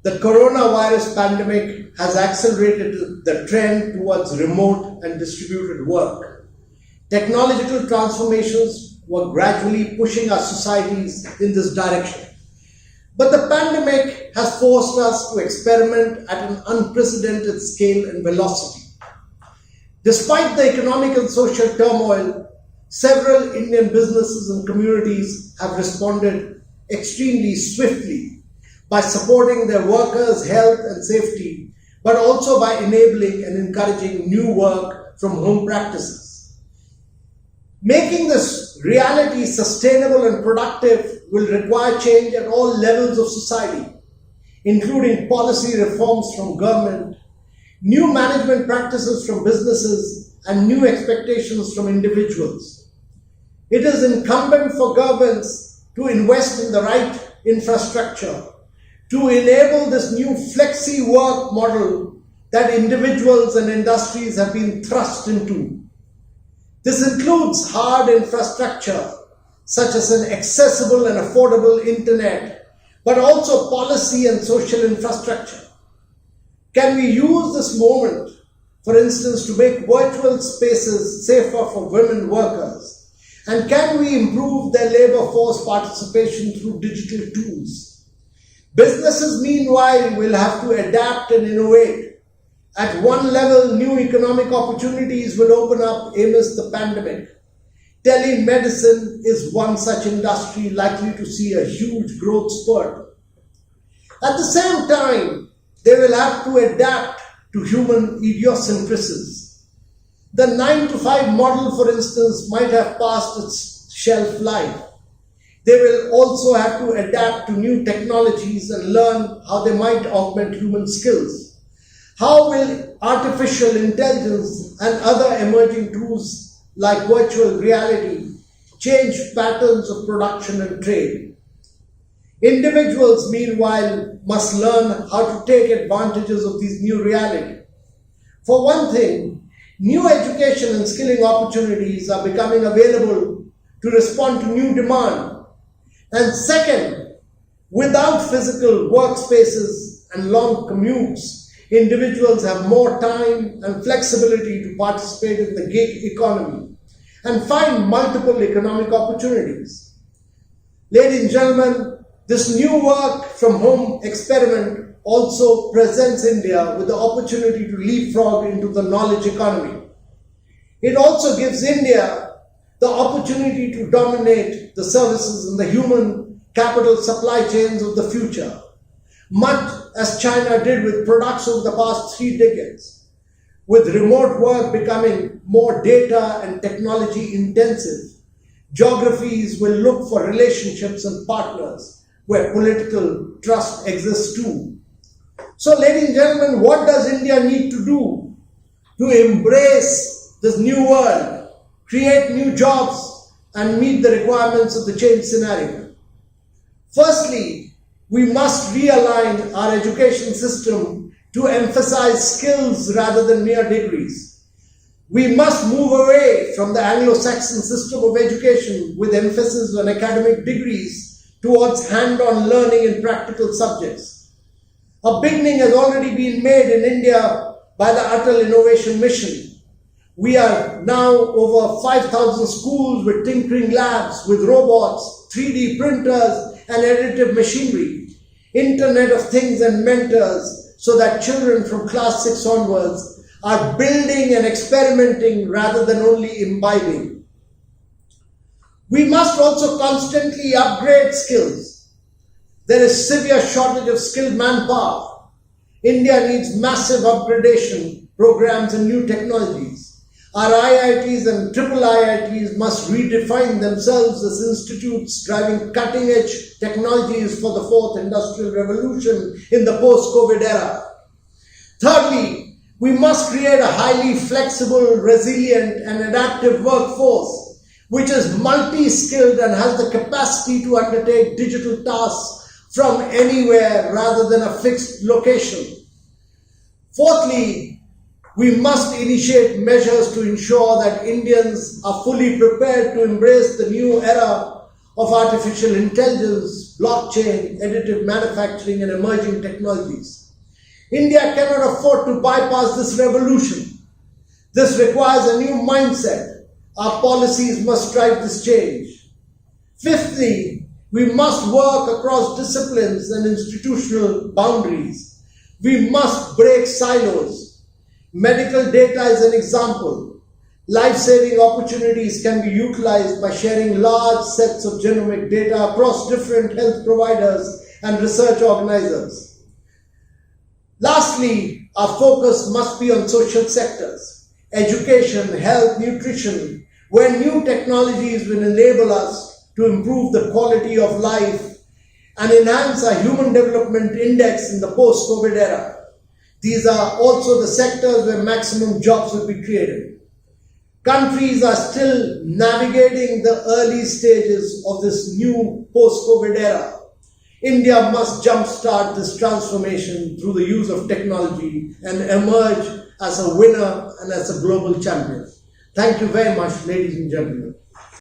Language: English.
The coronavirus pandemic has accelerated the trend towards remote and distributed work. Technological transformations were gradually pushing our societies in this direction. But the pandemic has forced us to experiment at an unprecedented scale and velocity. Despite the economic and social turmoil, several Indian businesses and communities have responded extremely swiftly by supporting their workers' health and safety, but also by enabling and encouraging new work from home practices. Making this reality sustainable and productive will require change at all levels of society, including policy reforms from government, new management practices from businesses, and new expectations from individuals. It is incumbent for governments to invest in the right infrastructure to enable this new flexi work model that individuals and industries have been thrust into. This includes hard infrastructure such as an accessible and affordable internet, but also policy and social infrastructure. Can we use this moment, for instance, to make virtual spaces safer for women workers? And can we improve their labor force participation through digital tools? Businesses, meanwhile, will have to adapt and innovate. At one level, new economic opportunities will open up amidst the pandemic. Telemedicine is one such industry likely to see a huge growth spurt. At the same time, they will have to adapt to human idiosyncrasies. The 9-to-5 model, for instance, might have passed its shelf life. They will also have to adapt to new technologies and learn how they might augment human skills. How will artificial intelligence and other emerging tools like virtual reality change patterns of production and trade? Individuals, meanwhile, must learn how to take advantages of these new realities. For one thing, new education and skilling opportunities are becoming available to respond to new demand. And second, without physical workspaces and long commutes, individuals have more time and flexibility to participate in the gig economy and find multiple economic opportunities. Ladies and gentlemen, this new work from home experiment also presents India with the opportunity to leapfrog into the knowledge economy. It also gives India the opportunity to dominate the services and the human capital supply chains of the future, much as China did with products over the past 3 decades. With remote work becoming more data and technology intensive, geographies will look for relationships and partners where political trust exists too. So, ladies and gentlemen, what does India need to do to embrace this new world, create new jobs, and meet the requirements of the changed scenario? Firstly, we must realign our education system to emphasize skills rather than mere degrees. We must move away from the Anglo-Saxon system of education with emphasis on academic degrees towards hand-on learning in practical subjects. A beginning has already been made in India by the Atal Innovation Mission. We are now over 5,000 schools with tinkering labs, with robots, 3D printers and additive machinery, Internet of Things and mentors, so that children from class 6 onwards are building and experimenting rather than only imbibing. We must also constantly upgrade skills. There is severe shortage of skilled manpower. India needs massive upgradation programs and new technologies. Our IITs and triple IITs must redefine themselves as institutes driving cutting-edge technologies for the fourth industrial revolution in the post-COVID era. Thirdly, we must create a highly flexible, resilient, and adaptive workforce, which is multi-skilled and has the capacity to undertake digital tasks from anywhere rather than a fixed location. Fourthly, we must initiate measures to ensure that Indians are fully prepared to embrace the new era of artificial intelligence, blockchain, additive manufacturing, and emerging technologies. India cannot afford to bypass this revolution. This requires a new mindset. Our policies must drive this change. Fifthly, we must work across disciplines and institutional boundaries. We must break silos. Medical data is an example. Life-saving opportunities can be utilized by sharing large sets of genomic data across different health providers and research organizers. Lastly, our focus must be on social sectors, education, health, nutrition, where new technologies will enable us to improve the quality of life and enhance our human development index in the post-COVID era. These are also the sectors where maximum jobs will be created. Countries are still navigating the early stages of this new post-COVID era. India must jumpstart this transformation through the use of technology and emerge as a winner and as a global champion. Thank you very much, ladies and gentlemen.